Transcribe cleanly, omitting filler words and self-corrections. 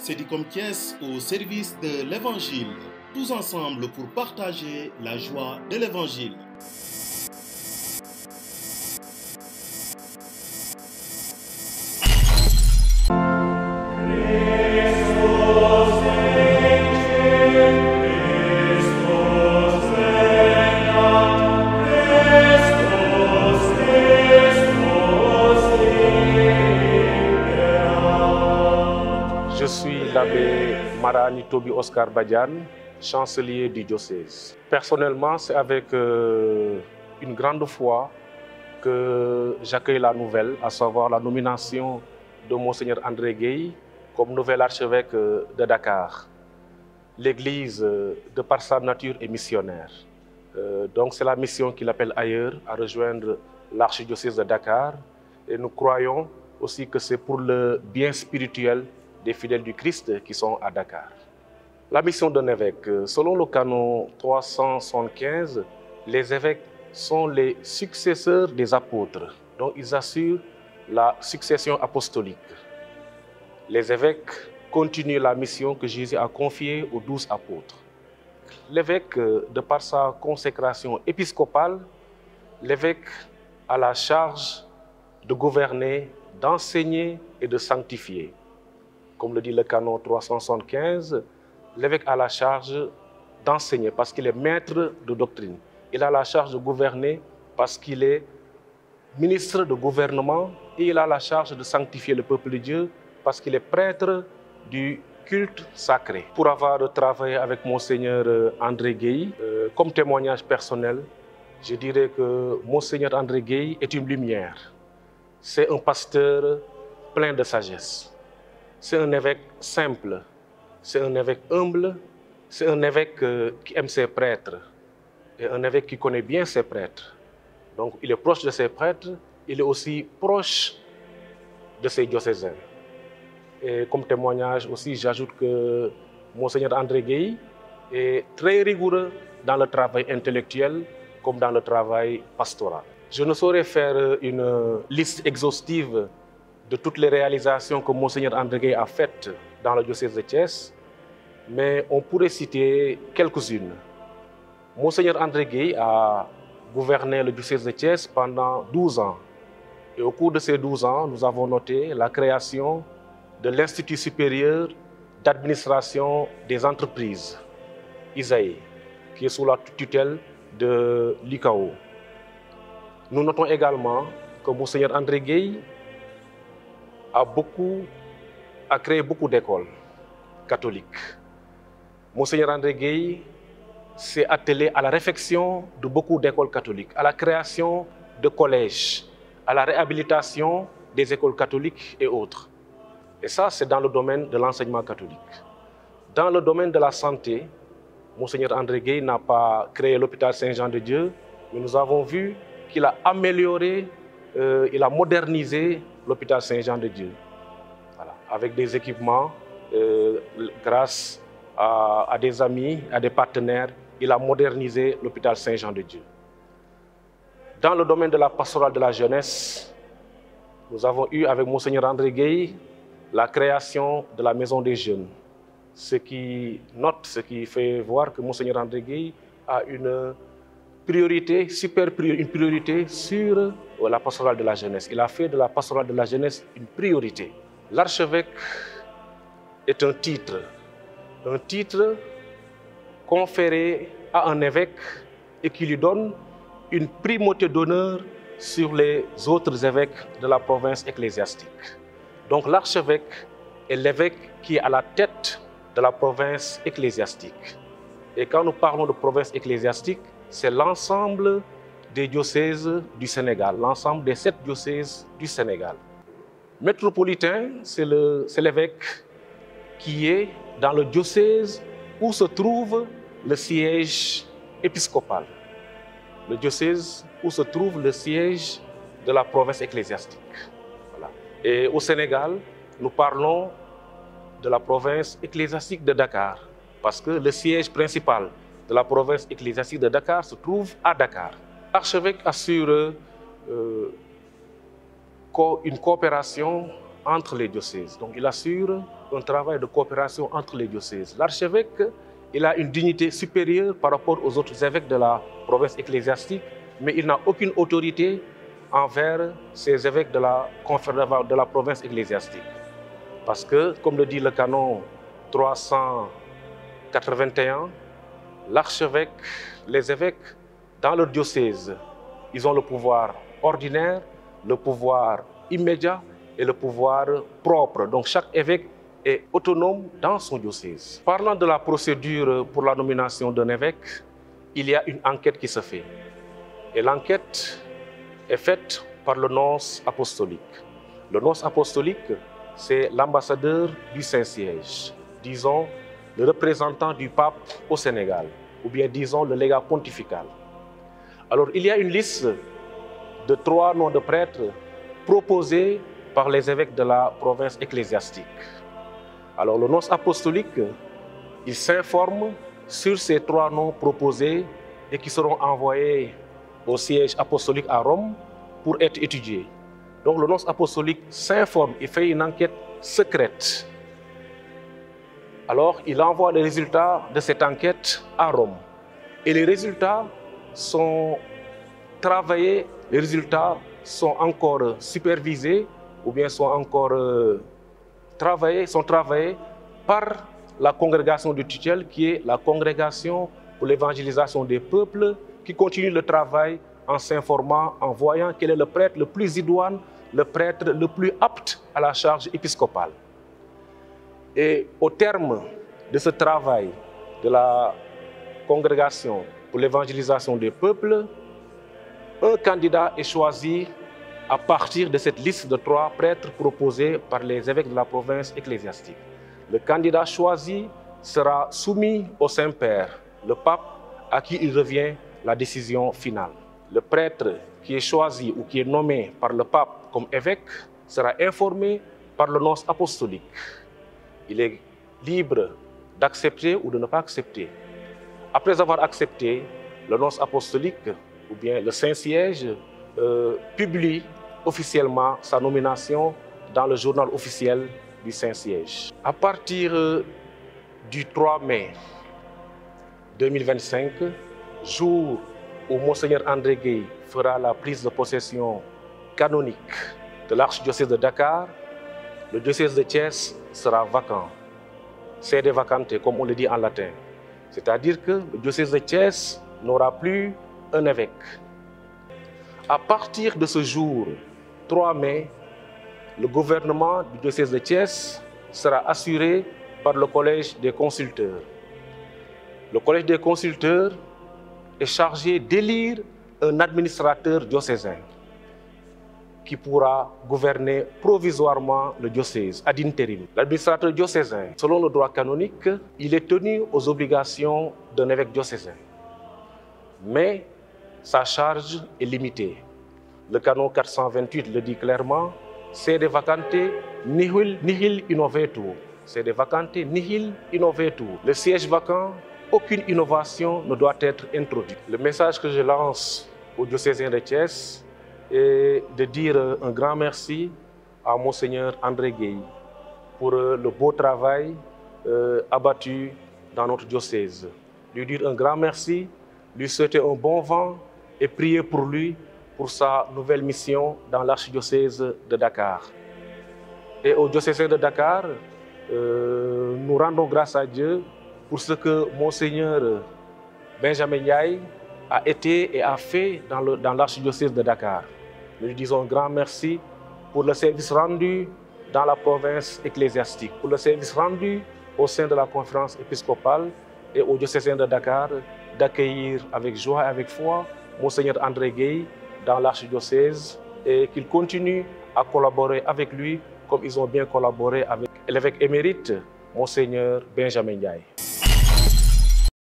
Sedicom Thiès au service de l'Évangile, tous ensemble pour partager la joie de l'Évangile. Je suis l'abbé Marani Tobi Oscar Badiane, chancelier du diocèse. Personnellement, c'est avec une grande foi que j'accueille la nouvelle, à savoir la nomination de Monseigneur André Gueye comme nouvel archevêque de Dakar. L'Église, de par sa nature, est missionnaire. Donc c'est la mission qui l'appelle ailleurs, à rejoindre l'archidiocèse de Dakar. Et nous croyons aussi que c'est pour le bien spirituel des fidèles du Christ qui sont à Dakar. La mission d'un évêque, selon le canon 375, les évêques sont les successeurs des apôtres. Donc ils assurent la succession apostolique. Les évêques continuent la mission que Jésus a confiée aux 12 apôtres. L'évêque, de par sa consécration épiscopale, l'évêque a la charge de gouverner, d'enseigner et de sanctifier. Comme le dit le canon 375, l'évêque a la charge d'enseigner parce qu'il est maître de doctrine. Il a la charge de gouverner parce qu'il est ministre de gouvernement et il a la charge de sanctifier le peuple de Dieu parce qu'il est prêtre du culte sacré. Pour avoir travaillé avec Monseigneur André Gueye, comme témoignage personnel, je dirais que Monseigneur André Gueye est une lumière. C'est un pasteur plein de sagesse. C'est un évêque simple, c'est un évêque humble, c'est un évêque qui aime ses prêtres et un évêque qui connaît bien ses prêtres. Donc il est proche de ses prêtres, il est aussi proche de ses diocésains. Et comme témoignage aussi, j'ajoute que Monseigneur André Gueye est très rigoureux dans le travail intellectuel comme dans le travail pastoral. Je ne saurais faire une liste exhaustive de toutes les réalisations que Monseigneur André Gueye a faites dans le diocèse de Thiès, mais on pourrait citer quelques-unes. Monseigneur André Gueye a gouverné le diocèse de Thiès pendant 12 ans. Et au cours de ces 12 ans, nous avons noté la création de l'Institut supérieur d'administration des entreprises, ISAE, qui est sous la tutelle de l'ICAO. Nous notons également que Monseigneur André Gueye a créé beaucoup d'écoles catholiques. Monseigneur André Gueye s'est attelé à la réfection de beaucoup d'écoles catholiques, à la création de collèges, à la réhabilitation des écoles catholiques et autres. Et ça, c'est dans le domaine de l'enseignement catholique. Dans le domaine de la santé, Monseigneur André Gueye n'a pas créé l'hôpital Saint-Jean-de-Dieu, mais nous avons vu qu'il a amélioré, il a modernisé l'hôpital Saint-Jean-de-Dieu. Voilà. Avec des équipements, grâce à des amis, à des partenaires, il a modernisé l'hôpital Saint-Jean-de-Dieu. Dans le domaine de la pastorale de la jeunesse, nous avons eu avec Monseigneur André Gueye la création de la maison des jeunes. Ce qui fait voir que Monseigneur André Gueye a une priorité, une priorité sur la pastorale de la jeunesse. Il a fait de la pastorale de la jeunesse une priorité. L'archevêque est un titre conféré à un évêque et qui lui donne une primauté d'honneur sur les autres évêques de la province ecclésiastique. Donc l'archevêque est l'évêque qui est à la tête de la province ecclésiastique. Et quand nous parlons de province ecclésiastique, c'est l'ensemble des diocèses du Sénégal, l'ensemble des 7 diocèses du Sénégal. Métropolitain, c'est l'évêque qui est dans le diocèse où se trouve le siège épiscopal, le diocèse où se trouve le siège de la province ecclésiastique. Voilà. Et au Sénégal, nous parlons de la province ecclésiastique de Dakar, parce que le siège principal de la province ecclésiastique de Dakar se trouve à Dakar. L'archevêque assure une coopération entre les diocèses. Donc il assure un travail de coopération entre les diocèses. L'archevêque, il a une dignité supérieure par rapport aux autres évêques de la province ecclésiastique, mais il n'a aucune autorité envers ces évêques de la province ecclésiastique. Parce que, comme le dit le canon 381, l'archevêque, les évêques, dans leur diocèse, ils ont le pouvoir ordinaire, le pouvoir immédiat et le pouvoir propre. Donc chaque évêque est autonome dans son diocèse. Parlant de la procédure pour la nomination d'un évêque, il y a une enquête qui se fait. Et l'enquête est faite par le nonce apostolique. Le nonce apostolique, c'est l'ambassadeur du Saint-Siège, disons le représentant du pape au Sénégal, ou bien disons le légat pontifical. Alors il y a une liste de 3 noms de prêtres proposés par les évêques de la province ecclésiastique. Alors le nonce apostolique, il s'informe sur ces 3 noms proposés et qui seront envoyés au siège apostolique à Rome pour être étudiés. Donc le nonce apostolique s'informe, il fait une enquête secrète. Alors il envoie les résultats de cette enquête à Rome. Et les résultats sont travaillés, les résultats sont encore supervisés ou bien sont encore travaillés par la congrégation de tutelle qui est la congrégation pour l'évangélisation des peuples qui continue le travail en s'informant, en voyant quel est le prêtre le plus idoine, le prêtre le plus apte à la charge épiscopale. Et au terme de ce travail de la congrégation pour l'évangélisation des peuples, un candidat est choisi à partir de cette liste de 3 prêtres proposés par les évêques de la province ecclésiastique. Le candidat choisi sera soumis au Saint-Père, le pape, à qui il revient la décision finale. Le prêtre qui est choisi ou qui est nommé par le pape comme évêque sera informé par le nonce apostolique. Il est libre d'accepter ou de ne pas accepter. Après avoir accepté, le nonce apostolique ou bien le Saint-Siège publie officiellement sa nomination dans le journal officiel du Saint-Siège. À partir du 3 mai 2025, jour où Monseigneur André Gueye fera la prise de possession canonique de l'archidiocèse de Dakar, le diocèse de Thiès sera vacant. Sede vacante, comme on le dit en latin. C'est-à-dire que le diocèse de Thiès n'aura plus un évêque. À partir de ce jour, 3 mai, le gouvernement du diocèse de Thiès sera assuré par le collège des consulteurs. Le collège des consulteurs est chargé d'élire un administrateur diocésain qui pourra gouverner provisoirement le diocèse ad interim. L'administrateur diocésain, selon le droit canonique, il est tenu aux obligations d'un évêque diocésain. Mais sa charge est limitée. Le canon 428 le dit clairement, sede vacante nihil innovetur. Sede vacante nihil innovetur. Le siège vacant, aucune innovation ne doit être introduite. Le message que je lance aux diocésains de Thiès est de dire un grand merci à Monseigneur André Gueye pour le beau travail abattu dans notre diocèse. Lui dire un grand merci, lui souhaiter un bon vent et prier pour lui pour sa nouvelle mission dans l'archidiocèse de Dakar. Et au diocèse de Dakar, nous rendons grâce à Dieu pour ce que Monseigneur Benjamin Ndiaye a été et a fait dans l'archidiocèse de Dakar. Nous lui disons un grand merci pour le service rendu dans la province ecclésiastique, pour le service rendu au sein de la conférence épiscopale et au diocésain de Dakar d'accueillir avec joie et avec foi Monseigneur André Gueye dans l'archidiocèse et qu'il continue à collaborer avec lui comme ils ont bien collaboré avec l'évêque émérite, Monseigneur Benjamin Ndiaye.